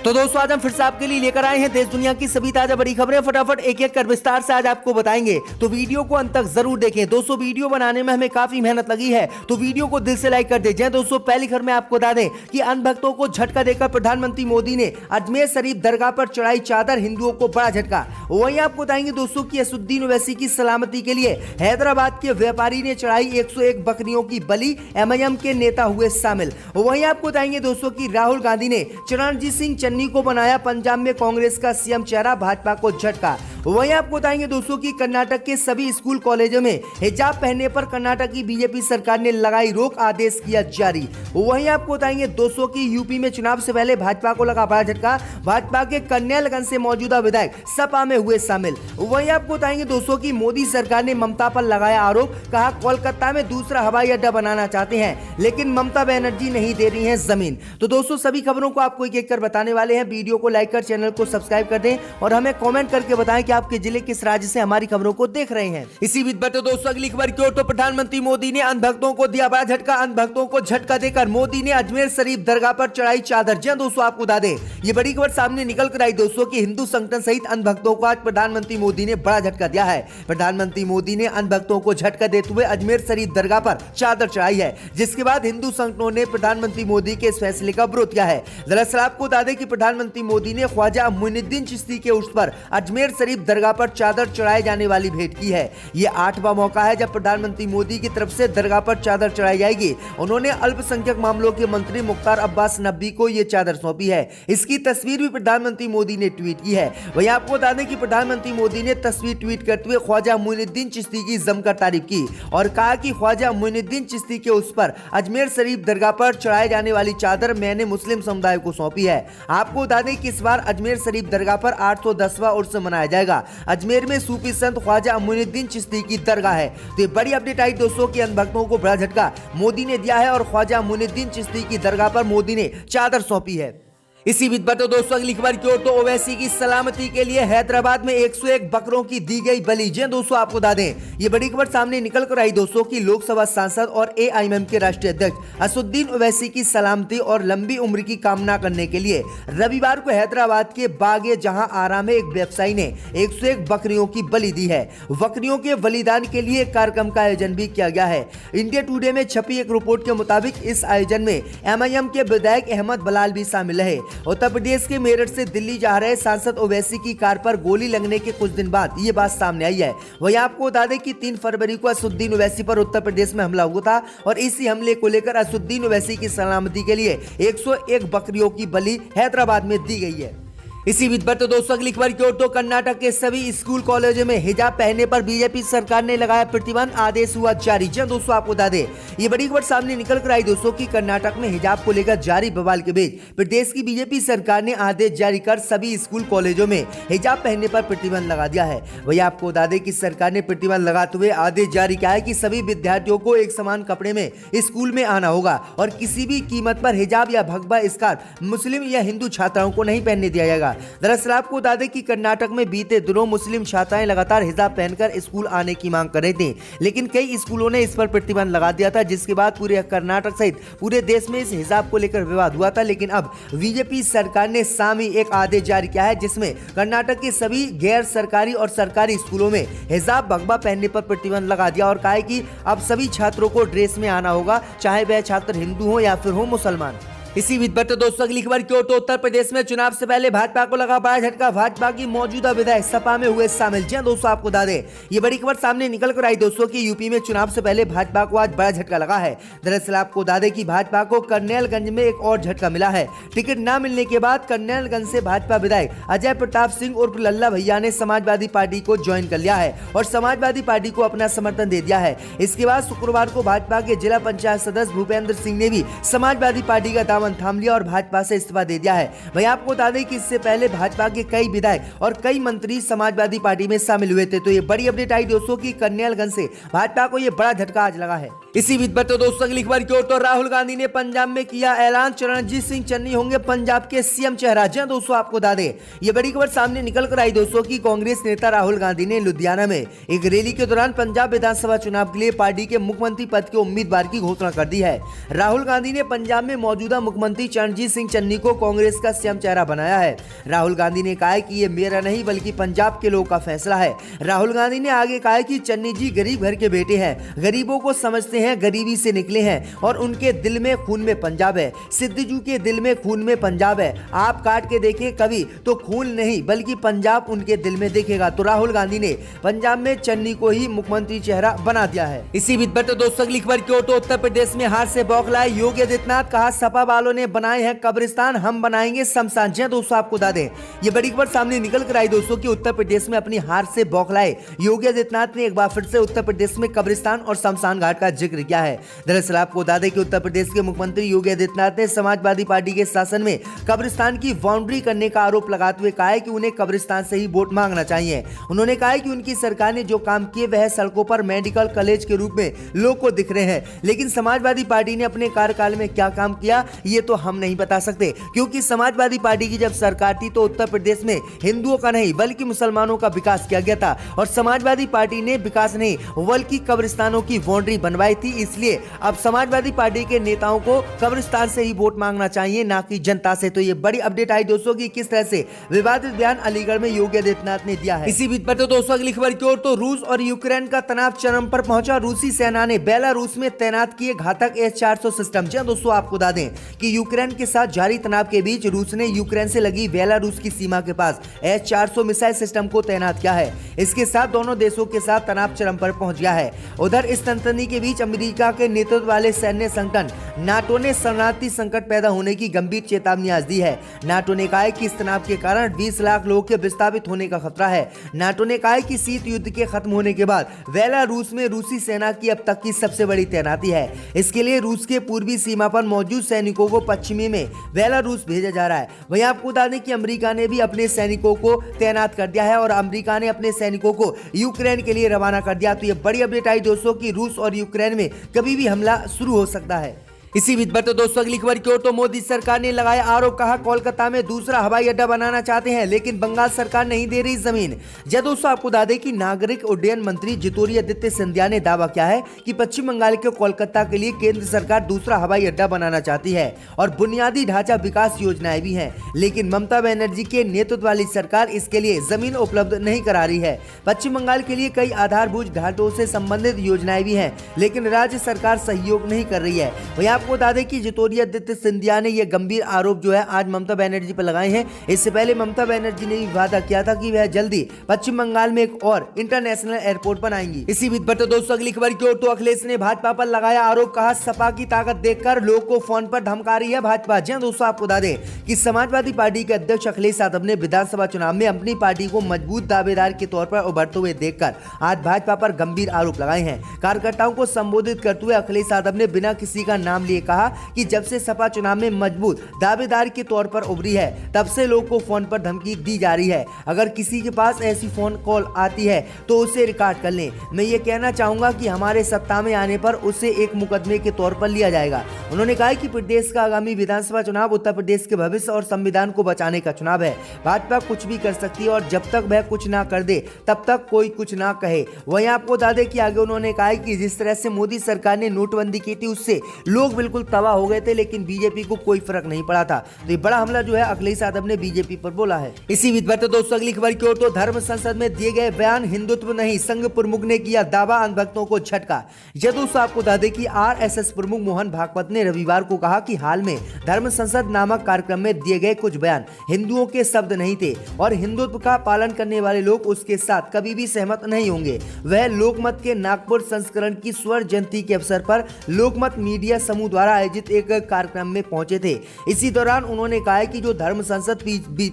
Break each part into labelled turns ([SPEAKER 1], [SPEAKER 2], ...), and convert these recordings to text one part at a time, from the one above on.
[SPEAKER 1] तो दोस्तों आज हम फिर से आपके लिए लेकर आए हैं देश दुनिया की सभी ताजा बड़ी खबरें। फटाफट एक एक कर विस्तार से आज आपको बताएंगे, तो वीडियो को अंत तक जरूर देखें। दोस्तों वीडियो बनाने में हमें काफी मेहनत लगी है, तो वीडियो को दिल से लाइक कर दीजिए। दोस्तों पहली खबर में आपको बता दें कि अन्य भक्तों को झटका देकर प्रधानमंत्री मोदी ने अजमेर शरीफ दरगाह पर चढ़ाई चादर, हिंदुओं को बड़ा झटका। वहीं आपको बताएंगे दोस्तों की असुद्दीन ओवैसी की सलामती के लिए हैदराबाद के व्यापारी ने चढ़ाई 101 बकरियों की बलि, एमआईएम के नेता हुए शामिल। वहीं आपको बताएंगे दोस्तों की राहुल गांधी ने चरणजीत सिंह चन्नी को बनाया पंजाब में कांग्रेस का सीएम चेहरा, भाजपा को झटका। वहीं आपको बताएंगे दोस्तों की कर्नाटक के सभी स्कूल कॉलेजों में हिजाब पहनने पर कर्नाटक की बीजेपी सरकार ने लगाई रोक, आदेश किया जारी। वहीं आपको बताएंगे दोस्तों की यूपी में चुनाव से पहले भाजपा को लगा बड़ा झटका, भाजपा के कन्यालगंज से मौजूदा विधायक सपा में हुए शामिल। वहीं आपको बताएंगे दोस्तों की मोदी सरकार ने ममता पर लगाया आरोप, कहा कोलकाता में दूसरा हवाई अड्डा बनाना चाहते हैं लेकिन ममता बनर्जी नहीं दे रही है जमीन। तो दोस्तों सभी खबरों को आपको एक एक कर बताने वाले हैं। वीडियो को लाइक कर चैनल को सब्सक्राइब कर दें और हमें कमेंट करके बताएं कि आपके जिले किस राज्य से हमारी खबरों को देख रहे हैं। इसी बीच पर दोस्तों अगली खबर की ओर, तो प्रधानमंत्री मोदी ने अन्य भक्तों को दिया बड़ा झटका। अन्य भक्तों को झटका देकर मोदी ने अजमेर शरीफ दरगाह पर चढ़ाई चादर। जी दोस्तों आपको बता दें ये बड़ी खबर सामने निकल कर आई दोस्तों की हिंदू संगठन सहित अन्य भक्तों को आज प्रधानमंत्री मोदी ने बड़ा झटका दिया है। प्रधानमंत्री मोदी ने अन्य भक्तों को झटका देते हुए अजमेर शरीफ दरगाह पर चादर चढ़ाई है, जिसके बाद हिंदू संगठनों ने प्रधानमंत्री मोदी के इस फैसले का विरोध किया है। दरअसल आपको बता दें कि प्रधानमंत्री मोदी ने ख्वाजा मुइनुद्दीन चिश्ती के उर्स पर अजमेर शरीफ दरगाह पर चादर चढ़ाए जाने वाली भेंट की है। यह 8वां मौका है जब प्रधानमंत्री मोदी की तरफ से दरगाह पर चादर चढ़ाई जाएगी। उन्होंने अल्पसंख्यक मामलों के मंत्री मुख्तार अब्बास नकवी को यह चादर सौंपी है। इसकी तस्वीर भी प्रधानमंत्री मोदी ने ट्वीट की है। वहीं आपको बता दें कि प्रधानमंत्री मोदी ने तस्वीर ट्वीट करते हुए ख्वाजा मुइनुद्दीन चिश्ती की जमकर तारीफ की और कहा कि ख्वाजा मुइनुद्दीन चिश्ती के उस पर अजमेर शरीफ दरगाह पर चढ़ाए जाने वाली चादर मैंने मुस्लिम समुदाय को सौंपी है। आपको बता दें कि इस बार अजमेर शरीफ दरगाह पर 810वां उर्स मनाया जाएगा। अजमेर में सूफी संत ख्वाजा मुइनुद्दीन चिश्ती की दरगाह है। तो ये बड़ी अपडेट आई दोस्तों कि अन्य भक्तों को बड़ा झटका मोदी ने दिया है और ख्वाजा मुइनुद्दीन चिश्ती की दरगाह पर मोदी ने चादर सौंपी है। इसी बीच पर दोस्तों अगली खबर की ओर, तो ओवैसी की सलामती के लिए हैदराबाद में 101 बकरों की दी गई बलि। जी दोस्तों आपको बता दें ये बड़ी खबर सामने निकल कर आई दोस्तों की लोकसभा सांसद और एआईएमएम के राष्ट्रीय अध्यक्ष असुद्दीन ओवैसी की सलामती और लंबी उम्र की कामना करने के लिए रविवार को हैदराबाद के बागे जहां आरा में एक व्यवसायी ने 101 बकरियों की बलि दी है। बकरियों के बलिदान के लिए एक कार्यक्रम का आयोजन भी किया गया है। इंडिया टुडे में छपी एक रिपोर्ट के मुताबिक इस आयोजन में एमआईएम के विधायक अहमद बलाल भी शामिल है। उत्तर प्रदेश के मेरठ से दिल्ली जा रहे सांसद ओवैसी की कार पर गोली लगने के कुछ दिन बाद ये बात सामने आई है। वहीं आपको बता दें कि 3 फरवरी को असुद्दीन ओवैसी पर उत्तर प्रदेश में हमला हुआ था और इसी हमले को लेकर असुद्दीन ओवैसी की सलामती के लिए 101 बकरियों की बलि हैदराबाद में दी गई है। इसी बीच पर दोस्तों अगली खबर की ओर, तो कर्नाटक के सभी स्कूल कॉलेजों में हिजाब पहनने पर बीजेपी सरकार ने लगाया प्रतिबंध, आदेश हुआ जारी। जी दोस्तों आपको बता दें ये बड़ी खबर सामने निकल कर आई दोस्तों की कर्नाटक में हिजाब को लेकर जारी बवाल के बीच प्रदेश की बीजेपी सरकार ने आदेश जारी कर सभी स्कूल कॉलेजों में हिजाब पहनने पर प्रतिबंध लगा दिया है। वही आपको बता दें कि सरकार ने प्रतिबंध लगाते हुए आदेश जारी किया है कि सभी विद्यार्थियों को एक समान कपड़े में स्कूल में आना होगा और किसी भी कीमत पर हिजाब या भगवा स्कार्फ मुस्लिम या हिंदू छात्राओं को नहीं पहनने दिया जाएगा। दरअसल आपको बता दें कि कर्नाटक में बीते दिनों मुस्लिम छात्राएं लगातार हिजाब पहनकर स्कूल आने की मांग कर रही थी, लेकिन कई स्कूलों ने इस पर प्रतिबंध लगा दिया था, जिसके बाद पूरे कर्नाटक सहित पूरे देश में इस हिजाब को लेकर विवाद हुआ था। लेकिन अब बीजेपी सरकार ने शामी एक आदेश जारी किया है जिसमें कर्नाटक के सभी गैर सरकारी और सरकारी स्कूलों में हिजाब भगवा पहनने पर प्रतिबंध लगा दिया और कहा है कि अब सभी छात्रों को ड्रेस में आना होगा, चाहे वह छात्र हिंदू हो या फिर हो मुसलमान। इसी बीच पर दोस्तों अगली खबर की ओर, तो उत्तर प्रदेश में चुनाव से पहले भाजपा को लगा बड़ा झटका, भाजपा की मौजूदा विधायक सपा में हुए शामिल। जी दोस्तों आपको बता दें ये बड़ी खबर सामने निकल कर आई दोस्तों की यूपी में चुनाव से पहले भाजपा को आज बड़ा झटका लगा है। दरअसल आपको बता दें कि भाजपा को कन्यालगंज में एक और झटका मिला है। टिकट न मिलने के बाद कन्यालगंज से भाजपा विधायक अजय प्रताप सिंह उर्फ लल्ला भैया ने समाजवादी पार्टी को ज्वाइन कर लिया है और समाजवादी पार्टी को अपना समर्थन दे दिया है। इसके बाद शुक्रवार को भाजपा के जिला पंचायत सदस्य भूपेंद्र सिंह ने भी समाजवादी पार्टी का दामन थाम लिया और भाजपा से इस्तीफा दे दिया है। वहीं आपको बता दें कि इससे पहले भाजपा के कई विधायक और कई मंत्री समाजवादी पार्टी में शामिल हुए थे। तो ये बड़ी अपडेट आई दोस्तों की कन्यालगंज से भाजपा को ये बड़ा झटका आज लगा है। इसी बीच पर दोस्तों अगली खबर की ओर, तो राहुल गांधी ने पंजाब में किया ऐलान, चरणजीत सिंह चन्नी होंगे पंजाब के सीएम चेहरा। जी दोस्तों आपको बता दें ये बड़ी खबर सामने निकल कर आई दोस्तों की कांग्रेस नेता राहुल गांधी ने लुधियाना में एक रैली के दौरान पंजाब विधानसभा चुनाव के लिए पार्टी के मुख्यमंत्री पद के उम्मीदवार की घोषणा कर दी है। राहुल गांधी ने पंजाब में मौजूदा मुख्यमंत्री चरणजीत सिंह चन्नी को कांग्रेस का सीएम चेहरा बनाया है। राहुल गांधी ने कहा है कि ये मेरा नहीं बल्कि पंजाब के लोगों का फैसला है। राहुल गांधी ने आगे कहा है कि चन्नी जी गरीब घर के बेटे हैं, गरीबों को समझते हैं, गरीबी से निकले हैं और उनके दिल में खून में पंजाब है। सिद्धू के दिल में खून में पंजाब है। आप काट के देखें कभी तो खून नहीं बल्कि पंजाब उनके दिल में दिखेगा। तो राहुल गांधी ने पंजाब में चन्नी को ही मुख्यमंत्री चेहरा बना दिया है। इसी बीच पर दोस्तों अगली खबर की ओर तो उत्तर प्रदेश में हार से बौखलाए योगी आदित्यनाथ, कहा सपा वालों ने बनाए हैं कब्रिस्तान, हम बनाएंगे शमशान। जी दोस्तों आपको बता दें ये बड़ी खबर सामने निकल कर आई दोस्तों कि उत्तर प्रदेश में अपनी हार से बौखलाए योगी आदित्यनाथ ने एक बार फिर से उत्तर प्रदेश में कब्रिस्तान और शमशान घाट का जिक्र किया है। दरअसल आपको बता दें कि उत्तर प्रदेश के मुख्यमंत्री योगी आदित्यनाथ ने समाजवादी पार्टी के शासन में कब्रिस्तान की बाउंड्री करने का आरोप लगाते हुए कहा है कि उन्हें कब्रिस्तान से ही वोट मांगना चाहिए। उन्होंने कहा है कि उनकी सरकार ने जो काम किए वह सड़कों पर मेडिकल कॉलेज के रूप में लोग को दिख रहे हैं, लेकिन समाजवादी पार्टी ने अपने कार्यकाल में क्या काम किया ये तो हम नहीं बता सकते, क्योंकि समाजवादी पार्टी की जब सरकार थी तो उत्तर प्रदेश में हिंदुओं का नहीं बल्कि मुसलमानों का विकास किया गया था और समाजवादी पार्टी ने विकास नहीं बल्कि कब्रिस्तानों की बाउंड्री बनवाई थी। इसलिए अब समाजवादी पार्टी के नेताओं को कब्रिस्तान से ही वोट मांगना चाहिए, ना कि जनता से। तो ये बड़ी अपडेट आई दोस्तों की किस तरह से विवादित बयान अलीगढ़ में योगी आदित्यनाथ ने दिया है। इसी बीच पर तो दोस्तों अगली खबर की ओर तो रूस और यूक्रेन का तनाव चरम पर पहुंचा। रूसी सेना ने बेलारूस में तैनात किए घातक S-400 सिस्टम। जी दोस्तों आपको बता दें कि यूक्रेन के साथ जारी तनाव के बीच रूस ने यूक्रेन से लगी बेलारूस की सीमा के पास S-400 मिसाइल सिस्टम को तैनात किया है। इसके साथ दोनों देशों के साथ तनाव चरम पर पहुंच गया है। उधर इस तंत्रनी के बीच अमेरिका के नेतृत्व वाले सैन्य संगठन नाटो ने शरणार्थी संकट पैदा होने की गंभीर चेतावनी आज दी है। नाटो ने कहा है कि इस तनाव के कारण 20 लाख लोगों के विस्थापित होने का खतरा है। नाटो ने कहा है कि शीत युद्ध के खत्म होने के बाद बेलारूस में रूसी सेना की अब तक की सबसे बड़ी तैनाती है। इसके लिए रूस के पूर्वी सीमा पर मौजूद सैनिकों को पश्चिमी में बेलारूस भेजा जा रहा है। वहीं आपको बता दें कि अमेरिका ने भी अपने सैनिकों को तैनात कर दिया है और अमेरिका ने अपने सैनिकों को यूक्रेन के लिए रवाना कर दिया। तो ये बड़ी अपडेट आई दोस्तों कि रूस और यूक्रेन में कभी भी हमला शुरू हो सकता है। इसी बीच पर तो दोस्तों अगली खबर की ओर तो मोदी सरकार ने लगाया आरोप, कहा कोलकाता में दूसरा हवाई अड्डा बनाना चाहते हैं लेकिन बंगाल सरकार नहीं दे रही जमीन। जब दोस्तों आपको बता दें कि नागरिक उड्डयन मंत्री ज्योतिरादित्य सिंधिया ने दावा किया है कि पश्चिम बंगाल के कोलकाता के लिए केंद्र सरकार दूसरा हवाई अड्डा बनाना चाहती है और बुनियादी ढांचा विकास योजनाएं भी हैं, लेकिन ममता बनर्जी के नेतृत्व वाली सरकार इसके लिए जमीन उपलब्ध नहीं करा रही है। पश्चिम बंगाल के लिए कई आधारभूत ढांचों से संबंधित योजनाएं भी हैं, लेकिन राज्य सरकार सहयोग नहीं कर रही है। आपको बता दें कि ज्योतिरादित्य सिंधिया ने यह गंभीर आरोप जो है आज ममता बनर्जी पर लगाए हैं। इससे पहले ममता बनर्जी ने भी वादा किया था कि वह जल्दी पश्चिम बंगाल में एक और इंटरनेशनल एयरपोर्ट बनाएंगी। इसी बीच पर तो दोस्तों अगली खबर की ओर तो अखिलेश ने भाजपा पर लगाया आरोप, कहा सपा की ताकत देखकर लोग को फोन पर धमका रही है भाजपा। जी दोस्तों आपको बता दें कि समाजवादी पार्टी के अध्यक्ष अखिलेश यादव ने विधानसभा चुनाव में अपनी पार्टी को मजबूत दावेदार के तौर पर उभरते हुए देखकर आज भाजपा पर गंभीर आरोप लगाए हैं। कार्यकर्ताओं को संबोधित करते हुए अखिलेश यादव ने बिना किसी का नाम लिए कहा कि जब से सपा चुनाव में मजबूत दावेदार के तौर पर उभरी है तब से लोगों को फोन पर धमकी दी जा रही है। अगर किसी के पास ऐसी फोन कॉल आती है तो उसे रिकॉर्ड कर लें। मैं ये कहना चाहूंगा कि हमारे सत्ता में आने पर उसे एक मुकदमे के तौर पर लिया जाएगा। उन्होंने कहा कि प्रदेश का आगामी विधानसभा चुनाव उत्तर प्रदेश के भविष्य और संविधान को बचाने का चुनाव है। भाजपा कुछ भी कर सकती है और जब तक वह कुछ ना कर दे तब तक कोई कुछ ना कहे। वहीं आपको बता दें कि आगे उन्होंने कहा कि जिस तरह से मोदी सरकार ने नोटबंदी की थी उससे लोग बिल्कुल तबाह हो गए थे, लेकिन बीजेपी को कोई फर्क नहीं पड़ा था। तो ये बड़ा हमला जो है अखिलेश यादव ने बीजेपी पर बोला है। इसी बीच पर दोस्तों अगली खबर की ओर तो धर्म संसद में दिए गए बयान हिंदुत्व नहीं, संघ प्रमुख ने किया दावा, अंधभक्तों को झटका। दोस्तों आपको बता दें कि आरएसएस प्रमुख मोहन भागवत ने रविवार को कहा कि हाल में धर्म संसद नामक कार्यक्रम में दिए गए कुछ बयान हिंदुओं के शब्द नहीं थे और हिंदुत्व का पालन करने वाले लोग उसके साथ कभी भी सहमत नहीं होंगे। वह लोकमत के नागपुर संस्करण की स्वर्ण जयंती के अवसर पर लोकमत मीडिया समूह द्वारा आयोजित एक कार्यक्रम में पहुंचे थे। इसी दौरान उन्होंने कहा कि जो धर्म संसद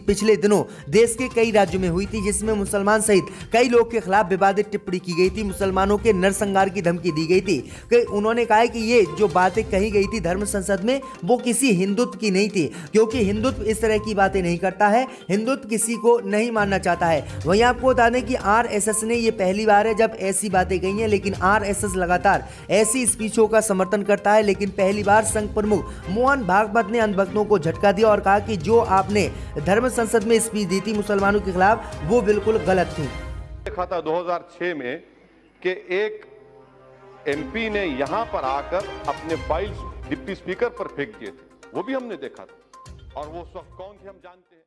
[SPEAKER 1] पिछले दिनों देश के कई राज्यों में हुई थी, जिसमें मुसलमान सहित कई लोग के खिलाफ विवादित टिप्पणी की गई थी, मुसलमानों के नरसंहार की धमकी दी गई थी। उन्होंने कहा कि ये जो बातें कही गई थी धर्म संसद में वो किसी हिंदुत्व की नहीं थी, क्योंकि हिंदुत्व इस तरह की बातें नहीं करता है, हिंदुत्व किसी को नहीं मानना चाहता है। वहीं आपको बता दें कि आरएसएस ने ये पहली बार है जब ऐसी बातें कही हैं, लेकिन आरएसएस लगातार ऐसी स्पीचों का समर्थन करता है। लेकिन पहली बार संघ प्रमुख मोहन भागवत ने अंधभक्तों को झटका दिया और कहा कि जो आपने धर्म संसद में स्पीच दी थी मुसलमानों के खिलाफ वो बिल्कुल गलत थी।
[SPEAKER 2] देखा था 2006 में कि एक एमपी ने यहां पर आकर अपने फाइल्स डिप्टी स्पीकर पर फेंक दिए थे। वो भी हमने देखा था और वो उस वक्त कौन थे हम जानते हैं।